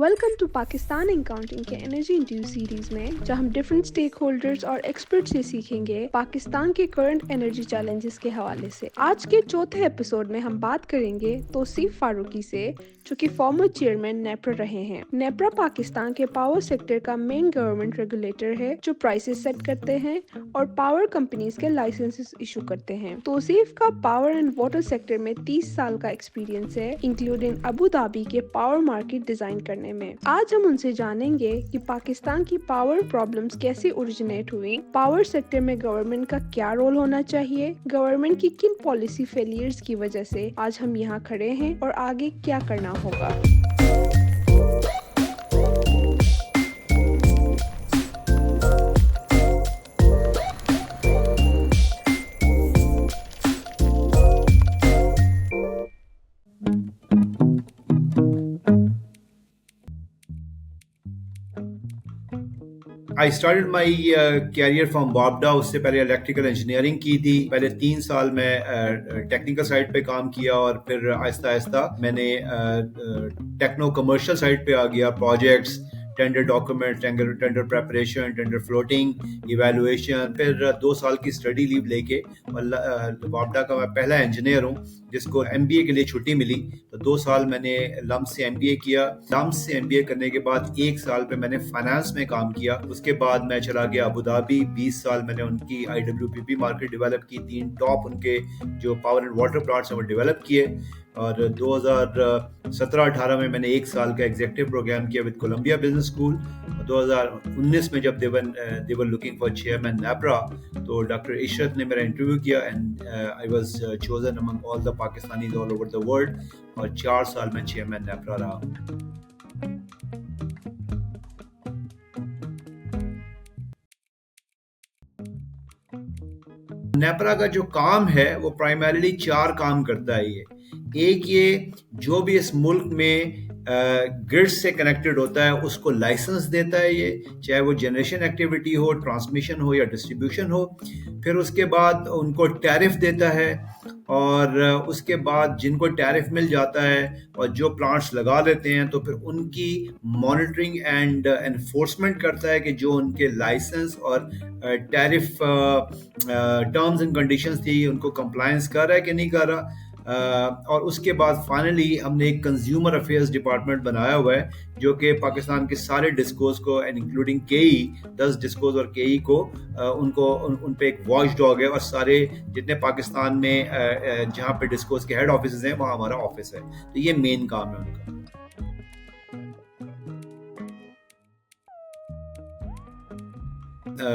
Welcome to Pakistan accounting के energy interview series में जहां हम डिफरेंट स्टेक होल्डर्स और एक्सपर्ट से सीखेंगे पाकिस्तान के करंट एनर्जी चैलेंजेस के हवाले से। आज के चौथे एपिसोड में हम बात करेंगे तौसीफ फारूकी से, जो कि फॉर्मर चेयरमैन नेपरा रहे हैं। नेपरा पाकिस्तान के पावर सेक्टर का मेन गवर्नमेंट रेगुलेटर है, जो प्राइसेस सेट करते हैं और पावर कंपनीज के लाइसेंसेस इशू करते हैं। तौसीफ का पावर एंड वाटर सेक्टर में 30 साल का एक्सपीरियंस है, इंक्लूडिंग अबू धाबी के पावर मार्केट डिजाइन करने में। आज हम उनसे जानेंगे कि पाकिस्तान की पावर प्रॉब्लम्स कैसे ओरिजिनेट हुई, पावर सेक्टर में गवर्नमेंट का क्या रोल होना चाहिए, गवर्नमेंट की किन पॉलिसी फेलियर्स की वजह से आज हम यहाँ खड़े हैं और आगे क्या करना होगा। I started my career from बॉबडा। उससे पहले इलेक्ट्रिकल इंजीनियरिंग की थी। पहले 3 साल मैं टेक्निकल साइड पे काम किया और फिर आहिस्ता आहिस्ता मैंने टेक्नो कमर्शियल साइड पे आ गया। Projects, tender document, tender preparation, tender floating, evaluation. फिर 2 साल की स्टडी लीव लेके बॉबडा का मैं पहला इंजीनियर हूँ जिसको एमबीए के लिए छुट्टी मिली। तो 2 साल मैंने लम्स से एमबीए किया। लम्स से एमबीए करने के बाद 1 साल पे मैंने फाइनेंस में काम किया। उसके बाद मैं चला गया अबू धाबी। 20 साल मैंने उनकी आईडब्ल्यूपीपी मार्केट डेवलप की। 3 टॉप उनके जो पावर एंड वाटर प्लांट्स हैं वो डेवलप किए। और 2017-18 में मैंने 1 साल का एग्जीक्यूटिव प्रोग्राम किया विद कोलंबिया बिजनेस स्कूल। 2019 में जब they were looking for chairman NEPRA, तो डॉक्टर इशरत ने मेरा इंटरव्यू किया and I was chosen among all the Pakistanis all over the world. और 4 साल में चेयरमैन नेपरा रहा। नेपरा का जो काम है वो प्राइमरीली 4 काम करता है। एक ये जो भी इस मुल्क में ग्रिड से कनेक्टेड होता है उसको लाइसेंस देता है, ये चाहे वो जनरेशन एक्टिविटी हो, ट्रांसमिशन हो या डिस्ट्रीब्यूशन हो। फिर उसके बाद उनको टैरिफ देता है और उसके बाद जिनको टैरिफ मिल जाता है और जो प्लांट्स लगा लेते हैं तो फिर उनकी मॉनिटरिंग एंड एनफोर्समेंट करता है कि जो उनके लाइसेंस और टैरिफ टर्म्स एंड कंडीशंस थी उनको कंप्लायंस कर रहा है कि नहीं कर रहा। और उसके बाद फाइनली हमने एक कंज्यूमर अफेयर्स डिपार्टमेंट बनाया हुआ है जो कि पाकिस्तान के सारे डिस्कोज को एंड इंक्लूडिंग केई 10 डिस्कोज और केई को उन पे एक वॉच डॉग है। और सारे जितने पाकिस्तान में जहाँ पे डिस्कोज के हेड ऑफिस हैं वहाँ हमारा ऑफिस है। तो ये मेन काम है उनका।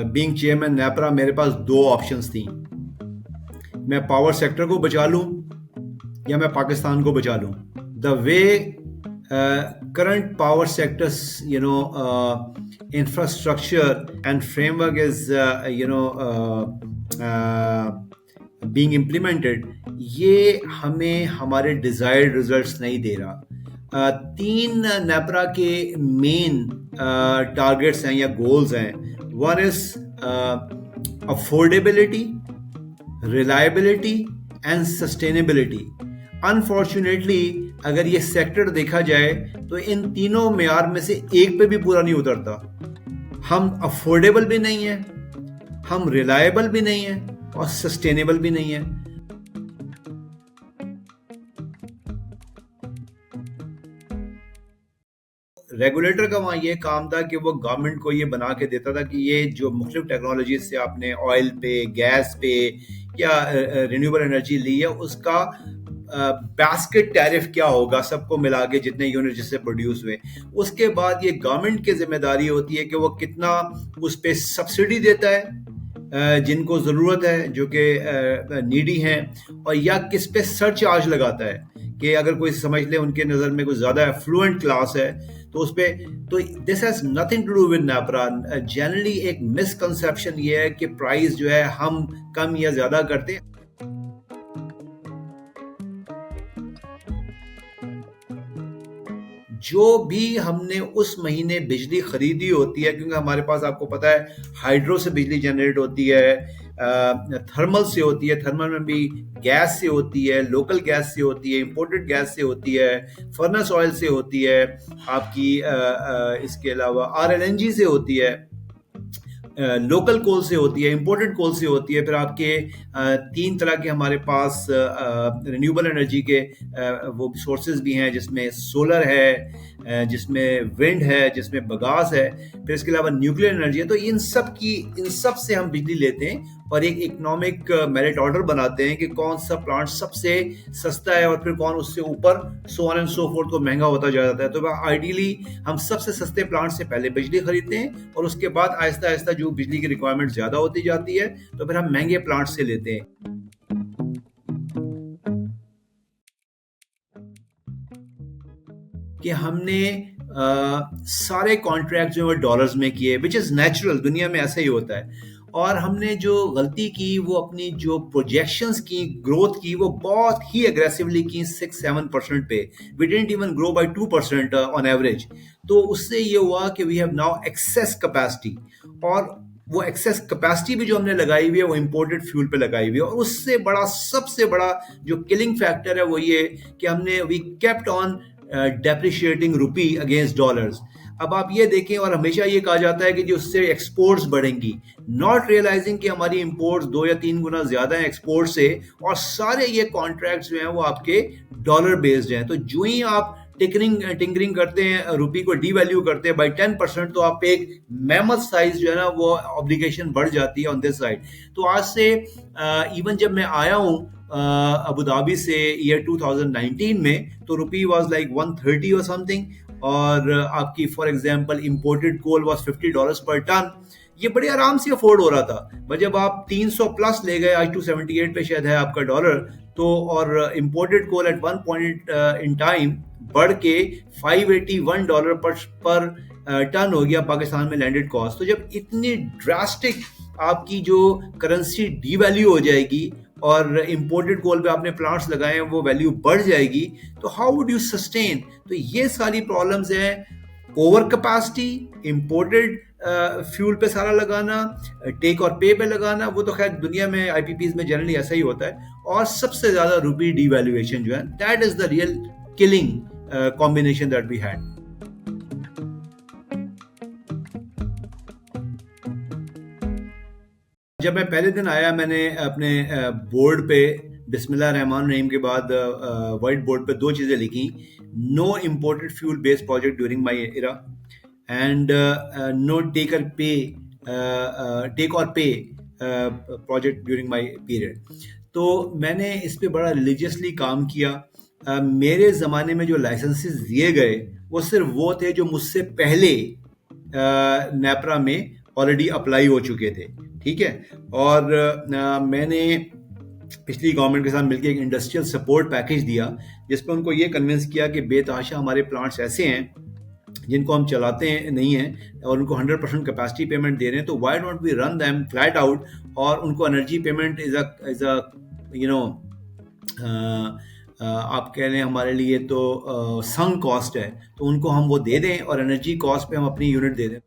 बीइंग चेयरमैन नेपरा मेरे पास 2 ऑप्शंस थी। मैं पावर सेक्टर को बचा लूं या मैं पाकिस्तान को बचा लूं। The way current power sectors infrastructure and framework is being implemented, ये हमें हमारे डिजायर्ड रिजल्ट्स नहीं दे रहा। 3 नेपरा के मेन टारगेट्स हैं या गोल्स हैं। One is affordability, reliability and sustainability. Unfortunately अगर ये सेक्टर देखा जाए तो इन तीनों मेयार में से एक पे भी पूरा नहीं उतरता। हम अफोर्डेबल भी नहीं है, हम रिलायबल भी नहीं है और सस्टेनेबल भी नहीं है। रेगुलेटर का वहाँ ये काम था कि वो गवर्नमेंट को ये बना के देता था कि ये जो मुख्तलिफ टेक्नोलॉजी से आपने ऑयल पे, गैस पे या रिन्यूएबल एनर्जी ली है उसका बास्केट टैरिफ क्या होगा सबको मिला के जितने यूनिट जिससे प्रोड्यूस हुए। उसके बाद ये गवर्नमेंट की जिम्मेदारी होती है कि वो कितना उस पर सब्सिडी देता है जिनको ज़रूरत है, जो कि नीडी हैं, और या किस पे सरचार्ज लगाता है कि अगर कोई समझ ले उनके नज़र में कोई ज़्यादा एफ्लुएंट क्लास है तो उस पर। तो this has nothing to do with NEPRA. Generally एक मिसकंसेप्शन ये है कि प्राइस जो है हम कम या ज़्यादा करते हैं। जो भी हमने उस महीने बिजली खरीदी होती है, क्योंकि हमारे पास आपको पता है हाइड्रो से बिजली जनरेट होती है, थर्मल से होती है, थर्मल में भी गैस से होती है, लोकल गैस से होती है, इंपोर्टेड गैस से होती है, फर्नेस ऑयल से होती है, आपकी इसके अलावा RLNG से होती है, लोकल कोल से होती है, इंपोर्टेड कोल से होती है। फिर आपके तीन तरह के हमारे पास रिन्यूएबल एनर्जी के वो सोर्सेज भी हैं, जिसमें सोलर है, जिसमें विंड है, जिसमें बगास है, फिर इसके अलावा न्यूक्लियर एनर्जी है। तो इन सब से हम बिजली लेते हैं और एक इकोनॉमिक मेरिट ऑर्डर बनाते हैं कि कौन सा प्लांट सबसे सस्ता है और फिर कौन उससे ऊपर so on and so fourth को महंगा होता जा जाता है। तो आइडियली हम सबसे सस्ते प्लांट से पहले बिजली खरीदते हैं और उसके बाद आहिस्ता आहिस्ता जो बिजली की रिक्वायरमेंट ज्यादा होती जाती है तो फिर हम महंगे प्लांट से लेते हैं। कि हमने सारे कॉन्ट्रैक्ट जो है डॉलर्स में किए, विच इज़ नेचुरल, दुनिया में ऐसा ही होता है। और हमने जो गलती की वो अपनी जो प्रोजेक्शंस की ग्रोथ की वो बहुत ही एग्रेसिवली की 6-7% पे। We didn't even grow by 2% on average. तो उससे ये हुआ कि we have now excess capacity, और वो एक्सेस कैपेसिटी भी जो हमने लगाई हुई है वो इंपोर्टेड फ्यूल पे लगाई हुई है। और उससे बड़ा, सबसे बड़ा जो किलिंग फैक्टर है वो ये कि हमने वी केप्ट ऑन डेप्रिशिएटिंग रूपी अगेंस्ट डॉलर्स। अब आप ये देखें, और हमेशा ये कहा जाता है कि जो उससे एक्सपोर्ट्स बढ़ेंगी, नॉट रियलाइजिंग कि हमारी इंपोर्ट्स 2 या 3 गुना ज्यादा है एक्सपोर्ट से, और सारे ये कॉन्ट्रैक्ट्स जो हैं वो आपके डॉलर बेस्ड हैं। तो जो ही आप टिंकरिंग करते हैं, रुपी को डीवैल्यू करते हैं बाई 10%, तो आप एक मेमथ साइज जो है ना वो ऑब्लिगेशन बढ़ जाती है ऑन दिस साइड। तो आज से इवन जब मैं आया हूँ अबू धाबी से ईयर 2019 में, तो रुपी वाज लाइक 130 और समथिंग, और आपकी for example imported coal was $50 per ton. ये बड़े आराम से अफोर्ड हो रहा था। पर जब आप 300 प्लस ले गए, आज 278 पे शायद है आपका डॉलर, तो और imported coal at one point in time बढ़ के $581 पर टन हो गया पाकिस्तान में लैंडेड कॉस्ट। तो जब इतनी ड्रास्टिक आपकी जो करेंसी डीवैल्यू हो जाएगी और इंपोर्टेड कोल पे आपने प्लांट्स लगाए हैं वो वैल्यू बढ़ जाएगी, तो हाउ वुड यू सस्टेन? तो ये सारी प्रॉब्लम्स हैं। ओवर कैपेसिटी, इंपोर्टेड फ्यूल पे सारा लगाना, टेक और पे पे लगाना, वो तो खैर दुनिया में आईपीपीज में जनरली ऐसा ही होता है। और सबसे ज्यादा रुपी डीवैल्यूएशन जो है, that is the real killing combination that we had. जब मैं पहले दिन आया, मैंने अपने बोर्ड पे बिस्मिल्लाह रहमान रहीम के बाद व्हाइट बोर्ड पे 2 चीज़ें लिखी: no imported fuel based project during my era, and no take और pay project during my period. तो मैंने इस पे बड़ा रिलीजियसली काम किया। मेरे ज़माने में जो लाइसेंसेस दिए गए वो सिर्फ वो थे जो मुझसे पहले नेपरा में ऑलरेडी अप्लाई हो चुके थे, ठीक है। और मैंने पिछली गवर्नमेंट के साथ मिलकर एक इंडस्ट्रियल सपोर्ट पैकेज दिया, जिसपे उनको ये कन्विंस किया कि बेतहाशा हमारे प्लांट्स ऐसे हैं जिनको हम चलाते हैं नहीं हैं और उनको 100% कैपेसिटी पेमेंट दे रहे हैं, तो why don't we run them flat out. और उनको energy payment is a you know आप कह रहे हैं हमारे लिए तो संक कॉस्ट है, तो उनको हम वो दे दें और एनर्जी कॉस्ट पे हम अपनी यूनिट दे दें।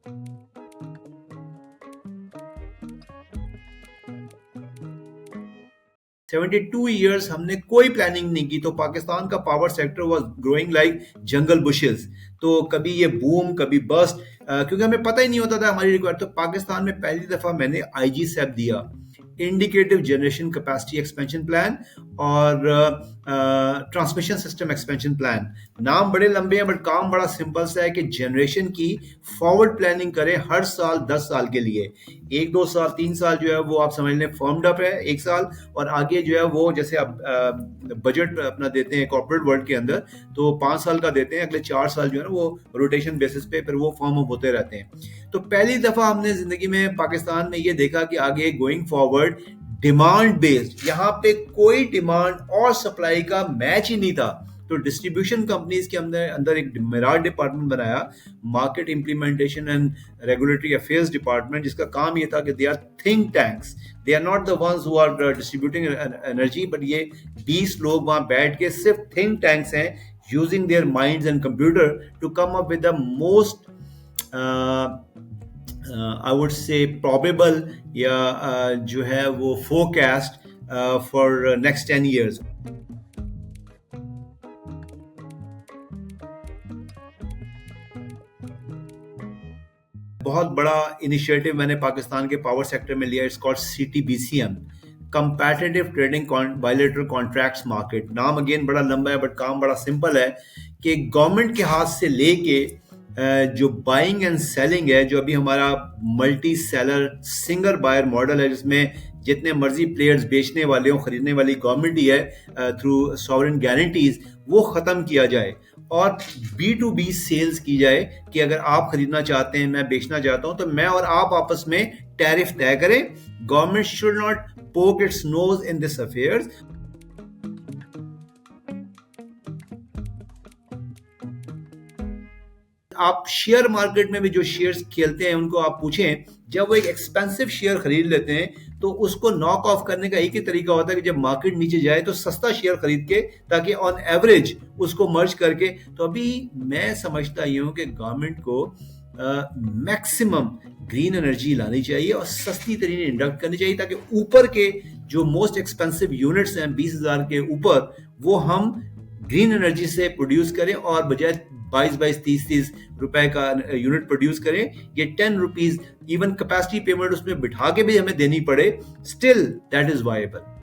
72 ईयर्स हमने कोई प्लानिंग नहीं की, तो पाकिस्तान का power sector was growing like jungle bushes. तो कभी ये बूम, कभी बस्ट, क्योंकि हमें पता ही नहीं होता था हमारी रिक्वायरमेंट। तो पाकिस्तान में पहली दफा मैंने IGCEP दिया, indicative generation capacity expansion plan, और ट्रांसमिशन सिस्टम एक्सपेंशन प्लान। नाम बड़े लंबे हैं बट काम बड़ा सिंपल सा है कि जनरेशन की फॉरवर्ड प्लानिंग करें हर साल 10 साल के लिए। 1-2 साल 3 साल जो है वो आप समझ लें फर्म्ड अप है 1 साल, और आगे जो है वो जैसे आप बजट अपना देते हैं कॉर्पोरेट वर्ल्ड के अंदर, तो 5 साल का देते हैं, अगले 4 साल जो है ना वो रोटेशन बेसिस पे फिर वो फॉर्म अप होते रहते हैं। तो पहली दफा हमने जिंदगी में पाकिस्तान में ये देखा कि आगे गोइंग फॉरवर्ड डिमांड बेस्ड, यहाँ पे कोई डिमांड और सप्लाई का मैच ही नहीं था। तो डिस्ट्रीब्यूशन कंपनीज के अंदर एक मिराज डिपार्टमेंट बनाया, market implementation and regulatory affairs department, जिसका काम ये था कि they are think tanks, they are not the ones who are distributing energy, but ये 20 लोग वहां बैठ के सिर्फ थिंक टैंक्स हैं, using their minds and computer to come up with the most I would say probable या जो है वो फोरकास्ट फॉर नेक्स्ट 10 years. बहुत बड़ा इनिशिएटिव मैंने पाकिस्तान के पावर सेक्टर में लिया. It's called CTBCM, competitive trading bilateral contracts market. नाम अगेन बड़ा लंबा है बट काम बड़ा सिंपल है कि गवर्नमेंट के हाथ से लेके जो बाइंग एंड सेलिंग है, जो अभी हमारा multi seller single buyer model है जिसमें जितने मर्जी प्लेयर्स बेचने वाले हो, खरीदने वाली गवर्नमेंट ही है थ्रू सॉवरेन गारंटीज, वो खत्म किया जाए और B2B सेल्स की जाए कि अगर आप खरीदना चाहते हैं, मैं बेचना चाहता हूं, तो मैं और आप आपस में टैरिफ तय करें. Government should not poke its nose in this affairs. आप शेयर मार्केट में भी जो शेयर्स खेलते हैं उनको आप पूछें, जब वो एक एक्सपेंसिव शेयर खरीद लेते हैं तो उसको नॉक ऑफ करने का एक ही तरीका होता है कि जब मार्केट नीचे जाए तो सस्ता शेयर खरीद के, ताकि ऑन एवरेज उसको मर्ज करके. तो अभी मैं समझता ही हूं कि गवर्नमेंट को मैक्सिमम ग्रीन एनर्जी लानी चाहिए और सस्ती तरीके इंडक्ट करनी चाहिए, ताकि यूपर के जो मोस्ट एक्सपेंसिव यूनिट्स हैं 20,000 के ऊपर, वो हम ग्रीन एनर्जी से प्रोड्यूस करें और बजाय 22-22, 30-30 रुपए का यूनिट प्रोड्यूस करें. ये 10 रुपीज इवन कैपेसिटी पेमेंट उसमें बिठा के भी हमें देनी पड़े, स्टिल दैट इज वायबल.